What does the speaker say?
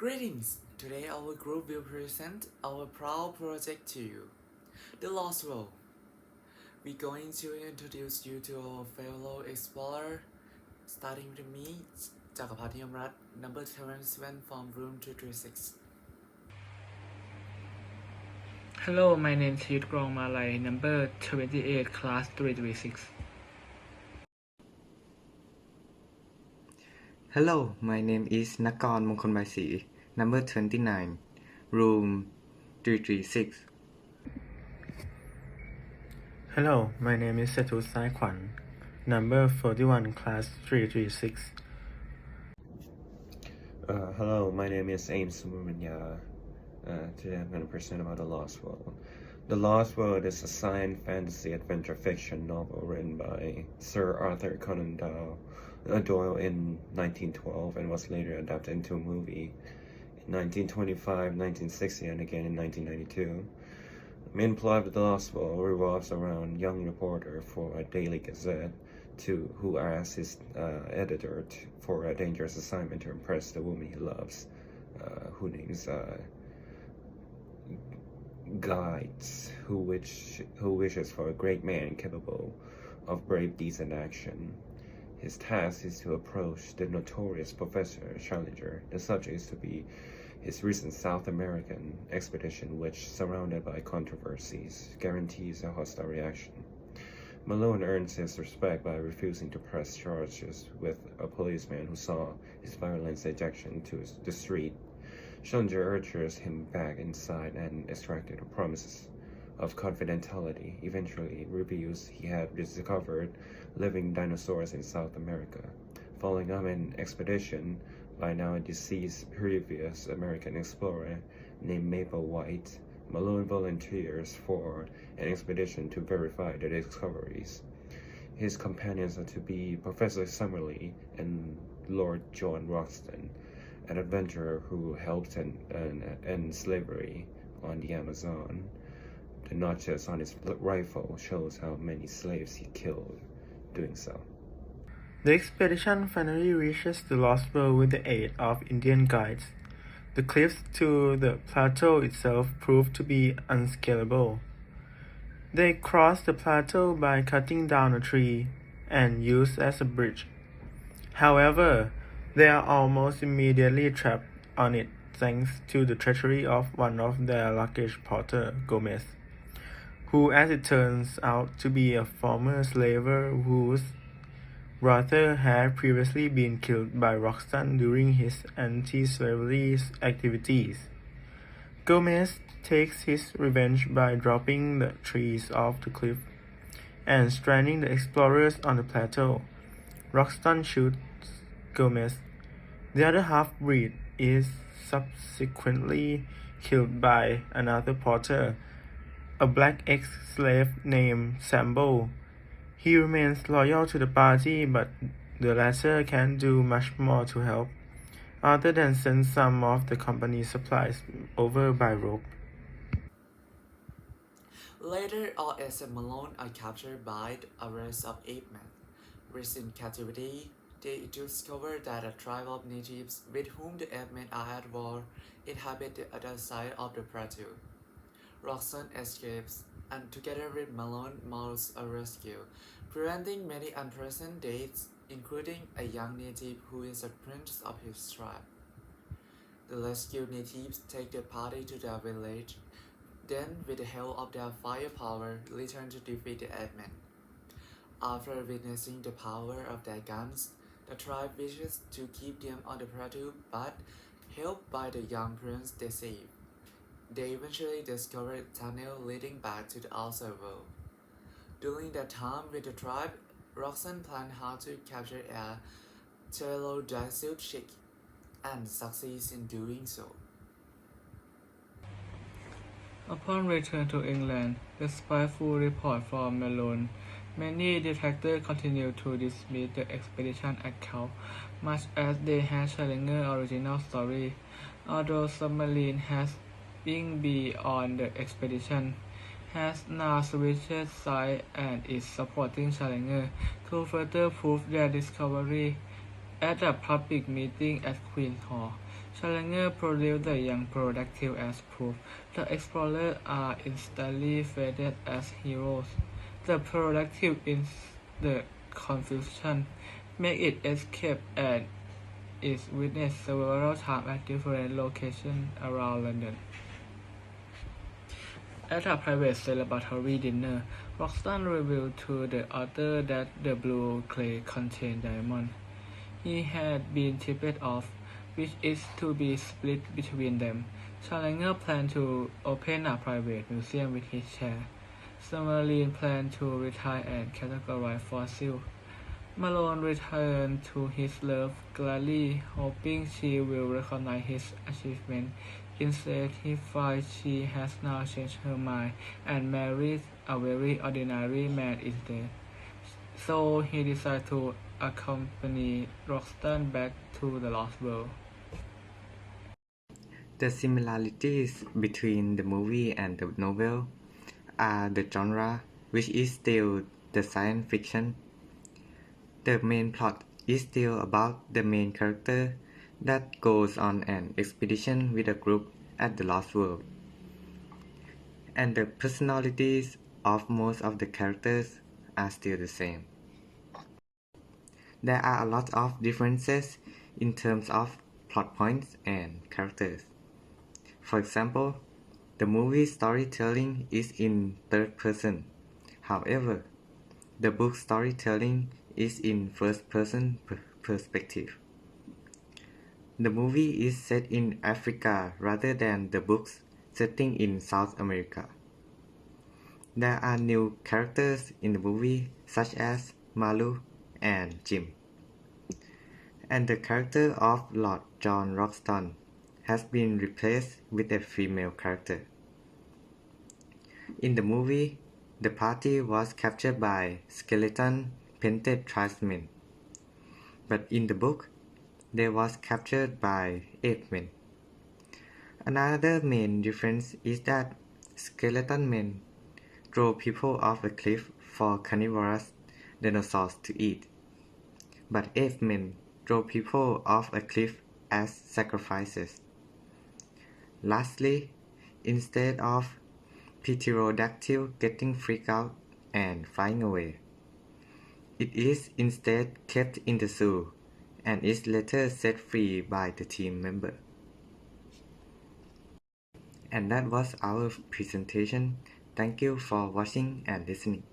Greetings! Today our group will present our proud project to you, The Lost World. We're going to introduce you to our fellow explorer, starting with me, Jakapat Yamrat, number 77 from room 236. Hello, my name is Yutgrong Malay, number 28, class 336. Hello, my name is Nakon Mongkonbaisi, number 29, room 336. Hello, my name is Setu Sai Kwan, number 41, class 336. Hello, my name is Ames Mumanya. Today I'm going to present about The Lost World. The Lost World is a science fantasy adventure fiction novel written by Sir Arthur Conan Doyle in 1912 and was later adapted into a movie in 1925, 1960, and again in 1992. The main plot of The Lost World revolves around a young reporter for a daily gazette who asks his editor for a dangerous assignment to impress the woman he loves, who names Guides, who wishes for a great man capable of brave deeds and action. His task is to approach the notorious Professor Challenger. The subject is to be his recent South American expedition, which, surrounded by controversies, guarantees a hostile reaction. Malone earns his respect by refusing to press charges with a policeman who saw his violent ejection to the street. Challenger urges him back inside and extracted promises of confidentiality. Eventually reveals he had discovered living dinosaurs in South America. Following up an expedition by now a deceased previous American explorer named Maple White, Malone volunteers for an expedition to verify the discoveries. His companions are to be Professor Summerlee and Lord John Roxton, an adventurer who helped end slavery on the Amazon. The notches on his rifle shows how many slaves he killed doing so. The expedition finally reaches the Lost World with the aid of Indian guides. The cliffs to the plateau itself proved to be unscalable. They crossed the plateau by cutting down a tree and used as a bridge. However, they are almost immediately trapped on it thanks to the treachery of one of their luggage porter, Gomez, who as it turns out to be a former slaver whose brother had previously been killed by Roxton during his anti-slavery activities. Gomez takes his revenge by dropping the trees off the cliff and stranding the explorers on the plateau. Roxton shoots Gomez. The other half-breed is subsequently killed by another porter, a black ex-slave named Sambo. He remains loyal to the party, but the latter can't do much more to help, other than send some of the company's supplies over by rope. Later, all except Malone are captured by the arrest of Ape Man. Raised in captivity, they discover that a tribe of natives with whom the Ape Men are at war inhabit the other side of the plateau. Roxton escapes, and together with Malone mounts a rescue, preventing many unpleasant dates, including a young native who is a prince of his tribe. The rescued natives take the party to their village, then with the help of their firepower, return to defeat the Ape Men. After witnessing the power of their guns, the tribe wishes to keep them on the plateau, but helped by the young prince they save, they eventually discover a tunnel leading back to the outside world. During that time with the tribe, Roxton planned how to capture a pterodactyl chick, and succeeds in doing so. Upon return to England, despite full report from Malone, many detractors continued to dismiss the expedition account, much as they had Challenger's original story. Although submarine has been beyond the expedition, has now switched sides and is supporting Challenger to further prove their discovery. At a public meeting at Queen's Hall, Challenger produced the young productive as proof. The explorers are instantly faded as heroes. The productive in the confusion make it escape and is witnessed several times at different locations around London. At a private celebratory dinner, Roxton revealed to the author that the blue clay contained diamonds he had been tipped off, which is to be split between them. Challenger planned to open a private museum with his share. Summerlin planned to retire and categorize fossils. Malone returned to his love gladly, hoping she will recognize his achievement. Instead, he finds she has now changed her mind and married a very ordinary man instead. So he decided to accompany Roxton back to the Lost World. The similarities between the movie and the novel are the genre, which is still the science fiction. The main plot is still about the main character that goes on an expedition with a group at the Lost World. And the personalities of most of the characters are still the same. There are a lot of differences in terms of plot points and characters. For example, the movie storytelling is in third person. However, the book storytelling is in first person perspective. The movie is set in Africa rather than the book's setting in South America. There are new characters in the movie such as Malu and Jim. And the character of Lord John Roxton has been replaced with a female character. In the movie, the party was captured by skeleton painted tribesmen, but in the book, they was captured by ape-men. Another main difference is that skeleton men throw people off a cliff for carnivorous dinosaurs to eat, but ape-men throw people off a cliff as sacrifices. Lastly, instead of pterodactyl getting freaked out and flying away, it is instead kept in the zoo and is later set free by the team member. And that was our presentation. Thank you for watching and listening.